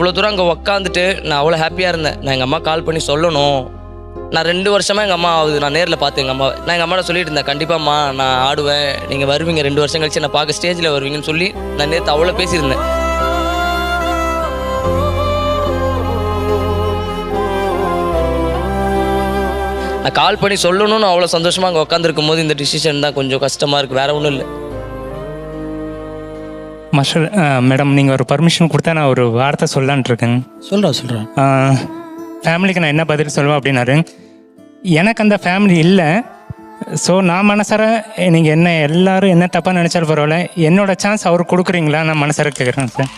இவ்வளோ தூரம் அங்கே உக்காந்துட்டு நான் அவ்வளோ ஹாப்பியாக இருந்தேன். நான் எங்கள் அம்மா கால் பண்ணி சொல்லணும். நான் 2 வருஷமாக எங்கள் அம்மா ஆகுது நான் நேரில் பார்த்தேன் எங்கள் அம்மா. நான் எங்கள் அம்மாட்ட சொல்லிட்டு இருந்தேன், கண்டிப்பாம்மா நான் ஆடுவேன், நீங்கள் வருவீங்க 2 வருஷம் கழிச்சு நான் பார்க்க ஸ்டேஜில் வருவீங்கன்னு சொல்லி நான் நேற்று அவ்வளோ பேசியிருந்தேன். நான் கால் பண்ணி சொல்லணும்னு அவ்வளோ சந்தோஷமாக அங்கே உட்காந்துருக்கும் போது இந்த டிசிஷன் தான் கொஞ்சம் கஷ்டமாக இருக்குது, வேறு ஒன்றும் இல்லை. மாஸ்டர் மேடம், நீங்கள் ஒரு பர்மிஷன் கொடுத்தா நான் ஒரு வார்த்தை சொல்லலான்ட்டு இருக்கேங்க. சொல்கிறேன். ஃபேமிலிக்கு நான் என்ன பதில் சொல்லுவேன் அப்படின்னாரு, எனக்கு அந்த ஃபேமிலி இல்லை. ஸோ நான் மனசார நீங்கள் என்ன எல்லோரும் என்ன தப்பாக நினச்சாலும் பரவாயில்ல, என்னோடய சான்ஸ் அவர் கொடுக்குறீங்களா நான் மனசார கேட்குறேன் சார்.